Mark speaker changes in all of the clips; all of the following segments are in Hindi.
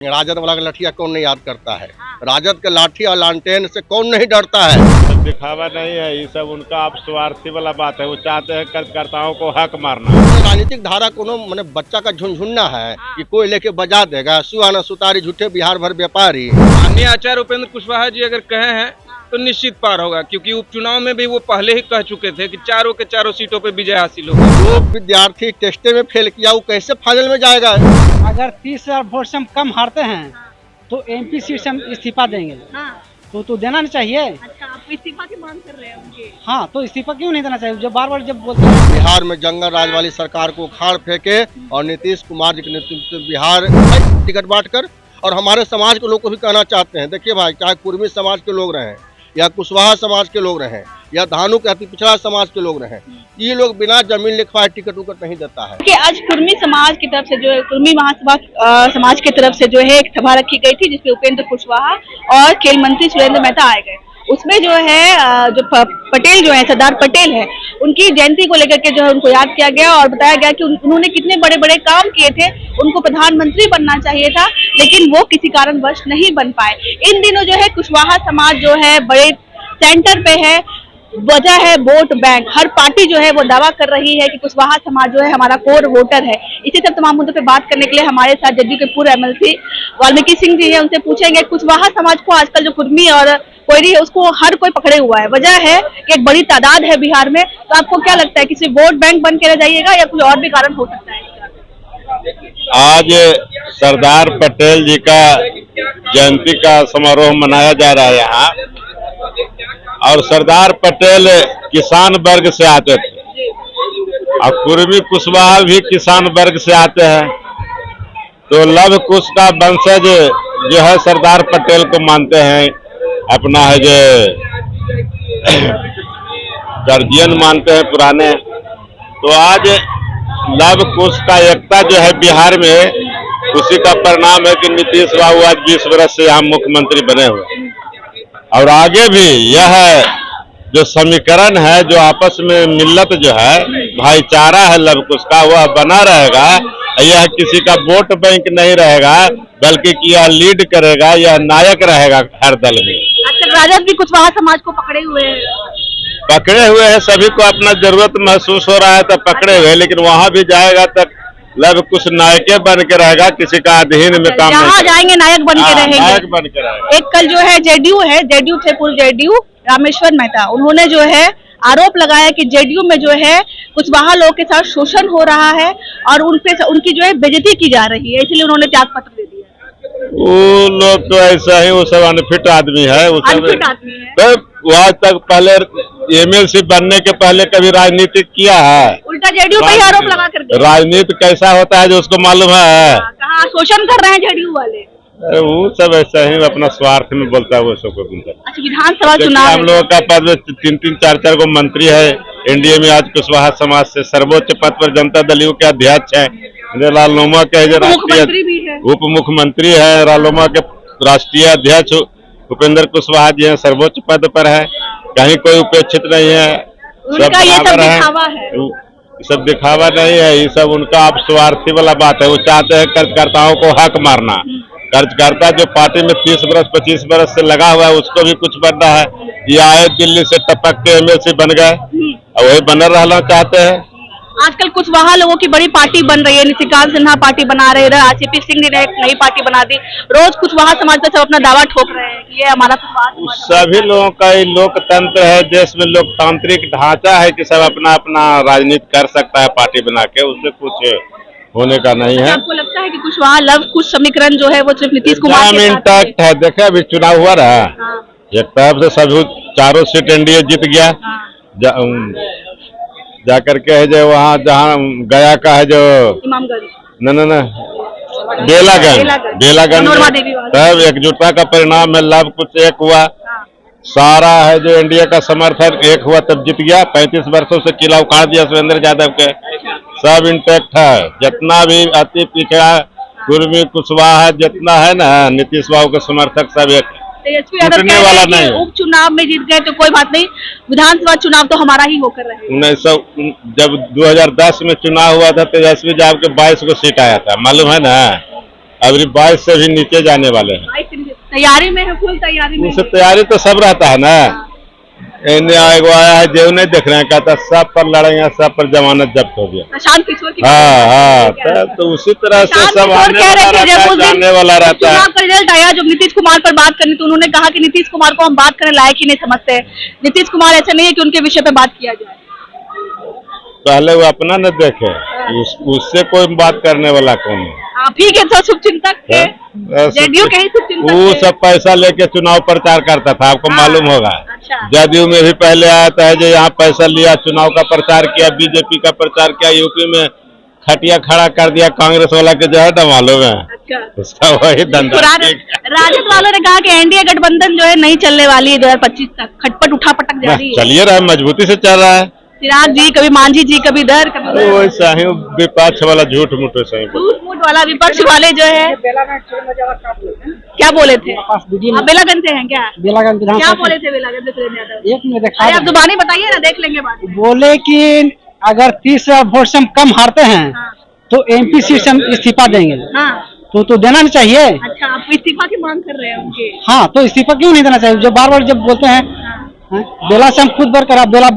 Speaker 1: राजद वाला का लठिया कौन नहीं याद करता है। राजद के लाठी और लालटेन से कौन नहीं डरता है।
Speaker 2: दिखावा नहीं है, ये सब उनका आप स्वार्थी वाला बात है। वो चाहते हैं कार्यकर्ताओं को हक मारना।
Speaker 1: राजनीतिक धारा कोनो मैंने बच्चा का झुनझुनना है कि कोई लेके बजा देगा। सुहाना सुतारी झूठे बिहार भर व्यापारी।
Speaker 3: माननीय आचार्य उपेंद्र कुशवाहा जी अगर कहे हैं तो निश्चित पार होगा, क्योंकि उपचुनाव में भी वो पहले ही कह चुके थे कि चारों के चारों सीटों पे विजय हासिल होगा।
Speaker 1: जो विद्यार्थी टेस्ट में फेल किया वो कैसे फाइनल में जाएगा।
Speaker 4: अगर 30,000 वोट से हम कम हारते हैं तो एमपी सीट से हम इस्तीफा देंगे। तो देना नहीं चाहिए।
Speaker 5: अच्छा, आप इस्तीफा की मांग कर रहे हैं उनके?
Speaker 4: हाँ, तो इस्तीफा क्यों नहीं देना चाहिए? जब बार बार जब बोलते हैं
Speaker 1: बिहार में जंगल राज वाली सरकार को उखाड़ फेंके और नीतीश कुमार जी के नेतृत्व में बिहार टिकट बांट कर और हमारे समाज के लोग को भी कहना चाहते हैं। देखिए भाई, चाहे कुर्मी समाज के लोग रहें या कुशवाहा समाज के लोग रहें या धानु के अति पिछड़ा समाज के लोग रहें, ये लोग बिना जमीन लिखवाए टिकट उकट नहीं देता है।
Speaker 5: कि आज कुर्मी समाज की तरफ से जो है, कुर्मी महासभा समाज की तरफ से जो है एक सभा रखी गई थी, जिसमें उपेंद्र कुशवाहा और खेल मंत्री सुरेंद्र मेहता आए गए। उसमें जो है जो पटेल जो है, सरदार पटेल है, उनकी जयंती को लेकर के जो है उनको याद किया गया और बताया गया कि उन्होंने कितने बड़े बड़े काम किए थे। उनको प्रधानमंत्री बनना चाहिए था, लेकिन वो किसी कारणवश नहीं बन पाए। इन दिनों जो है कुशवाहा समाज जो है बड़े सेंटर पे है। वजह है वोट बैंक। हर पार्टी जो है वो दावा कर रही है कि कुशवाहा समाज जो है हमारा कोर वोटर है। इसी सब तमाम मुद्दों पे बात करने के लिए हमारे साथ जदयू के पूर्व एमएलसी वाल्मीकि सिंह जी है। उनसे पूछेंगे कुशवाहा समाज को आजकल जो कुर्मी और कोयरी है उसको हर कोई पकड़े हुआ है। वजह है कि एक बड़ी तादाद है बिहार में। तो आपको क्या लगता है कि सिर्फ वोट बैंक बन के रह जाइएगा या कुछ और भी कारण हो सकता है?
Speaker 2: आज सरदार पटेल जी का जयंती का समारोह मनाया जा रहा है यहाँ, और सरदार पटेल किसान वर्ग से आते थे और कुर्मी कुशवाहा भी किसान वर्ग से आते हैं। तो लव कुश का वंशज जो है सरदार पटेल को मानते हैं, अपना है जो गार्जियन मानते हैं पुराने। तो आज लव कुश का एकता जो है बिहार में, उसी का परिणाम है कि नीतीश बाबू आज 20 वर्ष से यहाँ मुख्यमंत्री बने हुए। और आगे भी यह जो समीकरण है, जो आपस में मिल्लत जो है, भाईचारा है लव कुश का, वह बना रहेगा। यह किसी का वोट बैंक नहीं रहेगा, बल्कि यह लीड करेगा, यह नायक रहेगा हर दल में।
Speaker 5: आजकल राजद भी कुशवाहा समाज को पकड़े हुए हैं।
Speaker 2: सभी को अपना जरूरत महसूस हो रहा है तो पकड़े हुए, लेकिन वहां भी जाएगा तक लव कुछ नायक बन के रहेगा, किसी का अधीन में काम
Speaker 5: जहाँ जाएंगे नायक बन के रहेंगे।
Speaker 2: नायक बन के रहेगा।
Speaker 5: एक कल जो है जेडीयू थे, पूर्व जेडीयू रामेश्वर मेहता, उन्होंने जो है आरोप लगाया कि जेडीयू में जो है कुशवाहा लोगों के साथ शोषण हो रहा है और उनकी जो है बेइज्जती की जा रही है, इसलिए उन्होंने त्याग पत्र दे दिया।
Speaker 2: वो लोग तो ऐसा ही, वो सब अनफिट आदमी है।
Speaker 5: अनफिट आदमी है।
Speaker 2: वो आज तक पहले एमएलसी बनने के पहले कभी राजनीति किया है?
Speaker 5: उल्टा जेडीयू पे आरोप लगा कर
Speaker 2: राजनीति कैसा होता है जो उसको मालूम है।
Speaker 5: कहाँ शोषण कर रहे हैं जेडीयू वाले।
Speaker 2: वो सब ऐसा ही अपना स्वार्थ में बोलता है वो सब को।
Speaker 5: अच्छा, विधानसभा चुनाव
Speaker 2: हम लोगों का पद में 3-3, 4-4 को मंत्री है एनडीए में। आज कुशवाहा समाज से सर्वोच्च पद पर जनता दल यू के अध्यक्ष है। रालोमा के उप मुख्यमंत्री है, रालोमा के राष्ट्रीय अध्यक्ष उपेंद्र कुशवाहा जी हैं, सर्वोच्च पद पर है। कहीं कोई उपेक्षित नहीं है, सब बराबर है। सब दिखावा नहीं है, ये सब उनका आप स्वार्थी वाला बात है। वो चाहते हैं कार्यकर्ताओं को हक मारना। कार्यकर्ता जो पार्टी में 30 वर्ष 25 वर्ष से लगा हुआ है, उसको भी कुछ बनना है। ये आए दिल्ली से टपक के एमएलसी बन गए और वही बने रहना चाहते हैं।
Speaker 5: आजकल कुशवाहा लोगों की बड़ी पार्टी बन रही है। निशिकांत सिन्हा पार्टी बना रहे हैं, आरसीपी सिंह जी ने एक नई पार्टी बना दी। रोज कुशवाहा समाज पे सब अपना दावा ठोक रहे हैं कि ये हमारा कुशवाहा।
Speaker 2: सभी लोगों का ये लोकतंत्र है, देश में लोकतांत्रिक ढांचा है कि सब अपना अपना राजनीति कर सकता है पार्टी बना के, उससे कुछ होने का नहीं है।
Speaker 5: आपको लगता है कि कुशवाहा लव कुश समीकरण जो है वो सिर्फ नीतीश कुमार के
Speaker 2: इंटैक्ट है? देखे अभी चुनाव हुआ रहा, एक तरफ से सभी चारों सीट एनडीए जीत गया। जाकर के है जो वहाँ जहाँ गया का है जो न बेलागंज तब एकजुटता का परिणाम है। लव कुछ एक हुआ, सारा है जो एनडीए का समर्थन एक हुआ तब जीत गया। 35 वर्षों से किला उखाड़ दिया सुरेंद्र यादव के। सब इंटैक्ट है, जितना भी अति पिछड़ा कुर्मी कुशवाहा जितना है ना, नीतीश बाबू के समर्थक सब एक वाला नहीं।
Speaker 5: उपचुनाव में जीत गए तो कोई बात नहीं, विधानसभा चुनाव तो हमारा ही होकर रहे।
Speaker 2: जब 2010 में चुनाव हुआ था तेजस्वी यादव के 22 को सीट आया था, मालूम है ना। अभी 22 से भी नीचे जाने वाले हैं।
Speaker 5: तैयारी में है, फुल तैयारी में
Speaker 2: उससे तैयारी तो सब रहता है ना। इन्हें आया है जो नहीं देख रहे हैं, कहता सब पर लड़ेंगे, सब पर जमानत जब्त हो गया।
Speaker 5: प्रशांत किशोर की
Speaker 2: हाँ, तो उसी तरह से सब आने वाला रहता है, जानने वाला रहता है।
Speaker 5: चुनाव का रिजल्ट आया, जब नीतीश कुमार पर बात करनी तो उन्होंने कहा कि नीतीश कुमार को हम बात करने लायक ही नहीं समझते। नीतीश कुमार ऐसा नहीं है कि उनके विषय पे बात किया जाए।
Speaker 2: पहले वो अपना न देखे, उससे कोई बात करने वाला कौन है?
Speaker 5: आप ही के तो शुभचिंतक थे, जेडीयू के ही शुभचिंतक
Speaker 2: वो
Speaker 5: थे।
Speaker 2: सब पैसा लेके चुनाव प्रचार करता था, आपको मालूम होगा।
Speaker 5: अच्छा।
Speaker 2: जदयू में भी पहले आया था, जो यहाँ पैसा लिया, चुनाव का प्रचार किया, बीजेपी का प्रचार किया, यूपी में खटिया खड़ा कर दिया कांग्रेस वाला के, जो है ना मालूम है।
Speaker 5: अच्छा।
Speaker 2: उसका वही धंधा।
Speaker 5: राजद वालों ने कहा कि एनडीए गठबंधन जो है नहीं चलने वाली है 2025 तक, खटपट उठा पटक जारी है।
Speaker 2: चलिए रहा है, मजबूती से चल रहा है।
Speaker 5: चिराग जी कभी मांझी जी कभी इधर कभी उधर।
Speaker 2: वैसा ही विपक्ष वाला झूठ मूठ सही
Speaker 5: झूठ मूठ वाला विपक्ष वाले जो है क्या बोले थे? आप बेलागंज से हैं क्या?
Speaker 4: बेलागंज
Speaker 5: क्या
Speaker 4: विधानसभा
Speaker 5: बोले थे बेलागंज से सुरेंद्र यादव?
Speaker 4: एक मिनट
Speaker 5: अरे आप जुबानी बताइए ना, देख लेंगे बाद में।
Speaker 4: बोले कि अगर 30 वोट से हम कम हारते हैं
Speaker 5: हाँ।
Speaker 4: तो एमपी सीट से हम इस्तीफा देंगे।
Speaker 5: हाँ।
Speaker 4: तो देना नहीं चाहिए।
Speaker 5: अच्छा, आप इस्तीफा की मांग कर रहे हैं उनके?
Speaker 4: हाँ, तो इस्तीफा क्यों नहीं देना चाहिए? जो बार बार जब बोलते हैं हाँ, बेला से हम खुद बर करा, बेला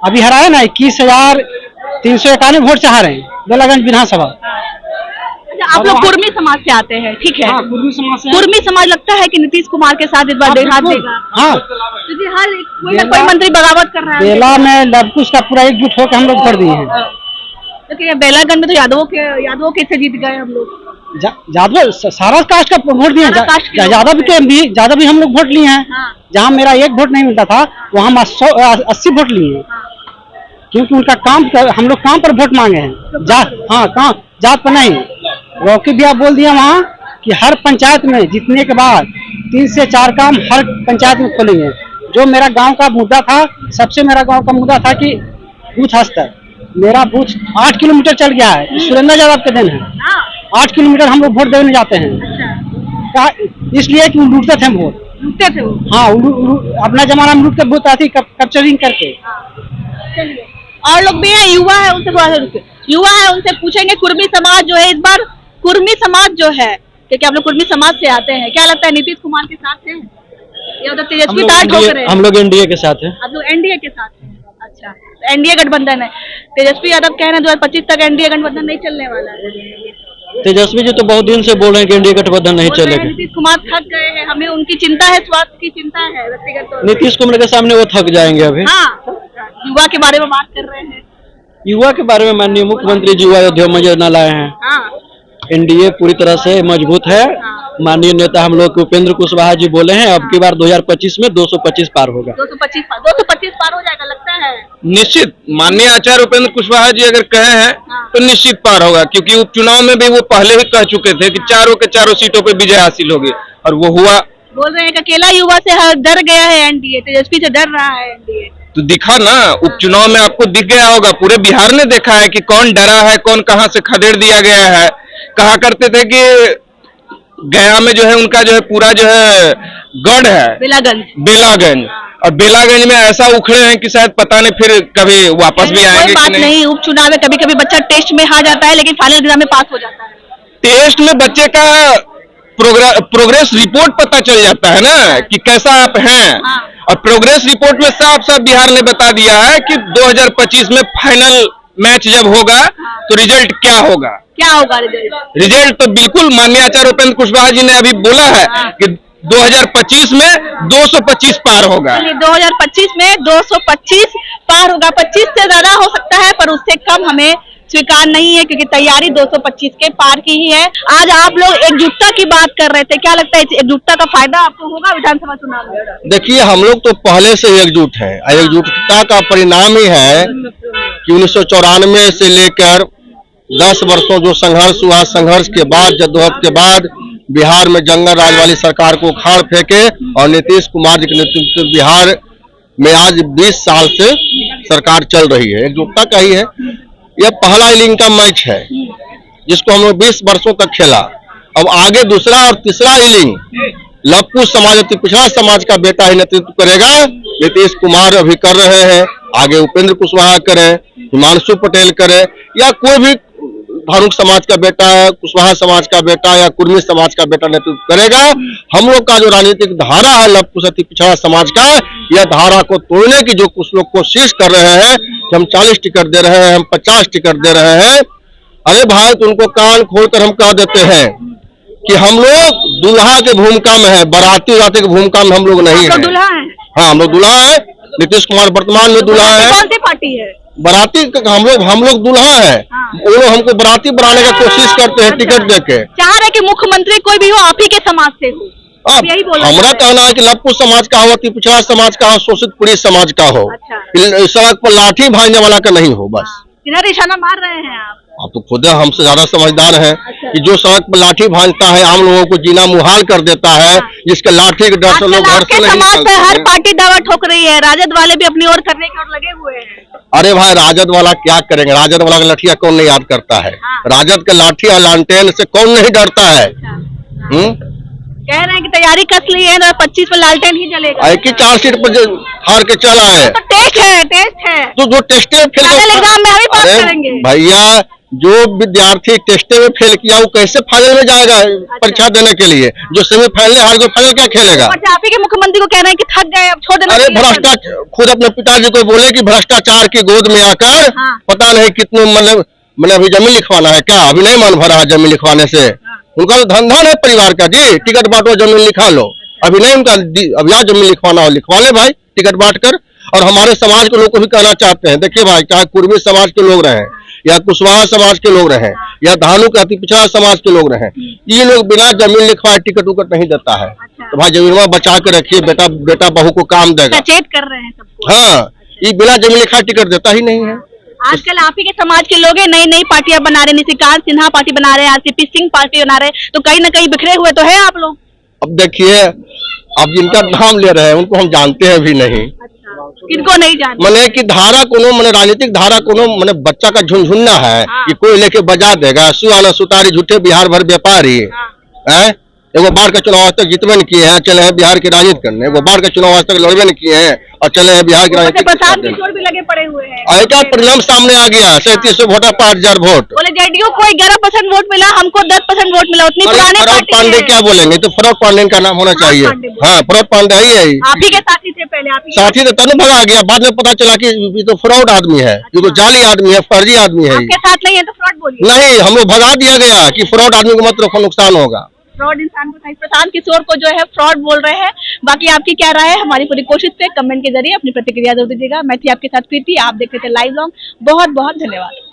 Speaker 4: अभी हराए ना 21,391 वोट से हारे बेलागंज विधानसभा।
Speaker 5: अच्छा, आप लोग कुर्मी समाज से आते हैं, ठीक है?
Speaker 4: हाँ, कुर्मी समाज से।
Speaker 5: कुर्मी समाज लगता है कि नीतीश कुमार के साथ इस बार हाथ देगा?
Speaker 4: हाँ,
Speaker 5: क्योंकि हर कोई ना कोई मंत्री बगावत कर रहा है।
Speaker 4: बेला में लवकुश का पूरा एकजुट होकर हम लोग कर दिए हैं।
Speaker 5: क्योंकि बेलागंज में तो यादवों के से जीत गए हम लोग।
Speaker 4: यादव सारा कास्ट का वोट दिए, ज्यादा भी हम लोग वोट लिए हैं।
Speaker 5: हाँ।
Speaker 4: जहाँ मेरा एक वोट नहीं मिलता था वहाँ हम 80 वोट लिए हैं। क्योंकि उनका काम, हम लोग काम पर वोट मांगे हैं, हाँ काम जात पर नहीं। रॉकी भैया बोल दिया वहाँ कि हर पंचायत में जीतने के बाद 3 से 4 काम हर पंचायत में खोलेंगे। जो मेरा गांव का मुद्दा था, सबसे मेरा गांव का मुद्दा था कि बूथ हस्तर, मेरा बूथ 8 किलोमीटर चल गया है, सुरेंद्र यादव के दिन है। 8 किलोमीटर हम लोग वोट देने जाते हैं, इसलिए कि लूटते थे हम वोट।
Speaker 5: लूटते थे वो?
Speaker 4: हाँ, अपना जमाना में लूट के वोट आती कैप्चरिंग करके।
Speaker 5: और लोग भी हैं, युवा है, उनसे थोड़ा सा युवा है, उनसे पूछेंगे। कुर्मी समाज जो है इस बार, कुर्मी समाज जो है, क्योंकि आप लोग कुर्मी समाज से आते हैं, क्या लगता है नीतीश कुमार के साथ हैं या उधर तेजस्वी ताज ठोक रहे हैं?
Speaker 4: हम लोग एनडीए के साथ हैं।
Speaker 5: आप लोग एनडीए के साथ हैं? अच्छा, एनडीए गठबंधन है। तेजस्वी यादव कह रहे हैं 2025 तक एनडीए गठबंधन नहीं चलने वाला है।
Speaker 4: तेजस्वी जी तो बहुत दिन से बोल रहे हैं कि एनडीए गठबंधन नहीं चलेगा।
Speaker 5: नीतीश कुमार थक गए हैं, हमें उनकी चिंता है, स्वास्थ्य की चिंता है व्यक्तिगत तौर पर।
Speaker 4: नीतीश कुमार के सामने वो थक जाएंगे अभी।
Speaker 5: हाँ, युवा के बारे में बात कर रहे हैं।
Speaker 4: युवा के बारे में माननीय मुख्यमंत्री जी युवा योजना लाए हैं।
Speaker 5: हाँ।
Speaker 4: एनडीए पूरी तरह से मजबूत है। माननीय नेता हम लोग उपेंद्र कुशवाहा जी बोले हैं अब की बार 2025 में 225 पार होगा।
Speaker 5: 225 पार हो जाएगा लगता है?
Speaker 3: निश्चित। माननीय आचार्य उपेंद्र कुशवाहा जी अगर कहे हैं तो निश्चित पार होगा, क्योंकि उपचुनाव में भी वो पहले ही कह चुके थे कि चारों के चारों सीटों पे विजय हासिल होगी, और वो हुआ।
Speaker 5: बोल रहे हैं कि अकेला युवा से डर गया है एनडीए, तेजस्वी से डर रहा है एनडीए।
Speaker 3: तो दिखा ना, उपचुनाव में आपको दिख गया होगा, पूरे बिहार ने देखा है कि कौन डरा है, कौन कहां से खदेड़ दिया गया है। कहा करते थे कि गया में जो है उनका जो है पूरा जो है गढ़ है बेलागंज, और बेलागंज में ऐसा उखड़े हैं कि शायद पता नहीं फिर कभी वापस भी आएंगे
Speaker 5: कोई बात नहीं। उपचुनाव में कभी कभी बच्चा टेस्ट में हार जाता है, लेकिन फाइनल एग्जाम में पास हो जाता है।
Speaker 3: टेस्ट में बच्चे का प्रोग्रेस रिपोर्ट पता चल जाता है ना कि कैसा आप हैं।
Speaker 5: हाँ।
Speaker 3: और प्रोग्रेस रिपोर्ट में साफ साफ बिहार ने बता दिया है कि 2025 में फाइनल मैच जब होगा तो रिजल्ट क्या होगा। रिजल्ट तो बिल्कुल माननीय आचार्य उपेंद्र कुशवाहा जी ने अभी बोला है कि 2025 में 225 पार होगा।
Speaker 5: 2025 में 225 पार होगा। 25 से ज्यादा हो सकता है, पर उससे कम हमें स्वीकार नहीं है, क्योंकि तैयारी 225 के पार की ही है। आज आप लोग एकजुटता की बात कर रहे थे, क्या लगता है एकजुटता का फायदा आपको होगा विधानसभा चुनाव में?
Speaker 1: देखिए, हम लोग तो पहले से एकजुट है। एकजुटता का परिणाम ही है कि 1994 से लेकर 10 वर्षों जो संघर्ष हुआ, संघर्ष के बाद, जद्दोजहद के बाद बिहार में जंगल राज वाली सरकार को उखाड़ फेंके और नीतीश कुमार जी के नेतृत्व में बिहार में आज 20 साल से सरकार चल रही है। एकजुटता का ही है। यह पहला इनिंग का मैच है जिसको हम लोग 20 वर्षों तक खेला। अब आगे दूसरा और तीसरा इनिंग लवकुश समाज, पिछड़ा समाज का बेटा ही नेतृत्व करेगा। नीतीश कुमार अभी कर रहे हैं, आगे उपेंद्र कुशवाहा करें, हिमांशु पटेल करें, या कोई भी धानुक समाज का बेटा है, कुशवाहा समाज का बेटा या कुर्मी समाज का बेटा नेतृत्व करेगा। हम लोग का जो राजनीतिक धारा है लव कुश अति पिछड़ा समाज का, यह धारा को तोड़ने की जो कुछ लोग कोशिश कर रहे हैं कि हम 40 टिकट दे रहे हैं, हम 50 टिकट दे रहे हैं, अरे भाई तो उनको कान खोलकर हम कह देते हैं कि हम लोग दुल्हा के भूमिका में है, बाराती उराती की भूमिका में हम लोग नहीं है। हाँ, हम लोग दुल्हा है। नीतीश कुमार वर्तमान में दुल्हा है।
Speaker 5: कौन सी पार्टी है?
Speaker 1: बाराती हम लोग दुल्हा है। वो लोग हमको बाराती बनाने की कोशिश करते हैं टिकट देके।
Speaker 5: चाह रहे कि मुख्यमंत्री कोई भी हो आप ही के समाज से हो, यही बोला।
Speaker 1: हमारा कहना है कि लवकुश समाज का हो, अति पिछड़ा समाज का हो, शोषित पुरी समाज का हो।
Speaker 5: अच्छा।
Speaker 1: सड़क पर लाठी भाजने वाला का नहीं हो बस।
Speaker 5: किधर निशाना मार रहे हैं आप
Speaker 1: तो खुद हमसे ज्यादा समझदार हैं कि जो सड़क पर लाठी भाजता है, आम लोगों को जीना मुहाल कर देता है, जिसके लाठी के डर से लोग घर से नहीं निकलते हैं।
Speaker 5: हर पार्टी दावा ठोक रही है, राजद वाले भी अपनी ओर करने की ओर लगे हुए हैं।
Speaker 1: अरे भाई राजद वाला क्या करेंगे? राजद वाला का लाठिया कौन नहीं याद करता है? राजद के लाठी और लालटेन से कौन नहीं डरता है?
Speaker 5: कह रहे हैं कि तैयारी कस ली है, 25 में लालटेन ही जलेगा।
Speaker 1: कि 4 सीट पर हार के चला है
Speaker 5: तो टेस्ट है
Speaker 1: तो जो टेस्टे में फेल
Speaker 5: एग्जाम में अभी बात करेंगे
Speaker 1: भैया, जो विद्यार्थी टेस्टे में फेल किया वो कैसे फाइनल में जाएगा परीक्षा देने के लिए? जो सेमीफाइनल हार गया फाइनल क्या खेलेगा?
Speaker 5: आप ही के मुख्यमंत्री को कह रहे हैं कि थक गए अब छोड़ देना।
Speaker 1: अरे भ्रष्टाचार, खुद अपने पिताजी को बोले कि भ्रष्टाचार की गोद में आकर पता नहीं कितने मतलब अभी जमीन लिखवाना है क्या? अभी नहीं मन भरा है जमीन लिखवाने से। उनका तो धंधा है परिवार का जी, टिकट बांटो जमीन लिखा लो। अभी नहीं उनका अब यार जमीन लिखवाना हो लिखवा ले भाई टिकट बांट कर। और हमारे समाज के लोग को भी कहना चाहते हैं, देखिए भाई, चाहे कुर्मी समाज के लोग रहे या कुशवाहा समाज के लोग रहे या धानुक अति पिछड़ा समाज के लोग रहे, ये लोग बिना जमीन लिखवाए टिकट उकट नहीं देता है। तो भाई जमीन बचा के रखिए, बेटा बहू को काम देगा।
Speaker 5: सचेत कर रहे हैं सबको।
Speaker 1: हाँ, ये बिना जमीन लिखवाए टिकट देता ही नहीं है।
Speaker 5: आजकल आप ही के समाज के लोग नई नई पार्टियां बना रहे हैं, निशिकांत सिन्हा पार्टी बना रहे हैं, आरसीपी सिंह पार्टी बना रहे हैं, तो कहीं ना कहीं बिखरे हुए तो है आप लोग।
Speaker 1: अब देखिए, अब जिनका नाम ले रहे हैं उनको हम जानते हैं भी नहीं।
Speaker 5: किनको नहीं जानते?
Speaker 1: मैंने कि धारा कोनो मैंने राजनीतिक धारा कोनो मैंने बच्चा का झुनझुनना है कि कोई लेके बजा देगा, सुहाना सुतारी झूठे बिहार भर व्यापारी है। एगो बार का चुनाव आज तक जीतबे नहीं किए हैं, चले हैं बिहार की राजनीति करने। वो बार का चुनाव आज तक लड़बे नहीं किए हैं और चले हैं बिहार की राजनीति
Speaker 5: प्रशांत किशोर भी लगे पड़े हुए हैं।
Speaker 1: ऐसा परिणाम सामने आ गया, 3700 वोटा 5000 वोट।
Speaker 5: बोले जेडीयू को 11% वोट मिला, हमको 10% वोट मिला। उतनी पुरानी
Speaker 1: फरोज पांडे क्या बोलेंगे? तो फरोज पांडे का नाम होना चाहिए। हाँ, फरोज पांडे ही है।
Speaker 5: आप ही के साथी थे पहले, आप ही
Speaker 1: साथी तो तनु भगा गया, बाद में पता चला कि ये तो फ्रॉड आदमी है, ये तो जाली आदमी है, फर्जी आदमी है।
Speaker 5: आपके साथ नहीं है तो फ्रॉड बोलिए।
Speaker 1: नहीं, हम लोग भगा दिया गया कि फ्रॉड आदमी को मत रखो, नुकसान होगा।
Speaker 5: फ्रॉड इंसान को नहीं। प्रशांत किशोर को जो है फ्रॉड बोल रहे हैं। बाकी आपकी क्या राय है? हमारी पूरी कोशिश पे कमेंट के जरिए अपनी प्रतिक्रिया जरूर दीजिएगा। मैं थी आपके साथ प्रीति, आप देखते थे लाइव लॉन्ग। बहुत बहुत धन्यवाद।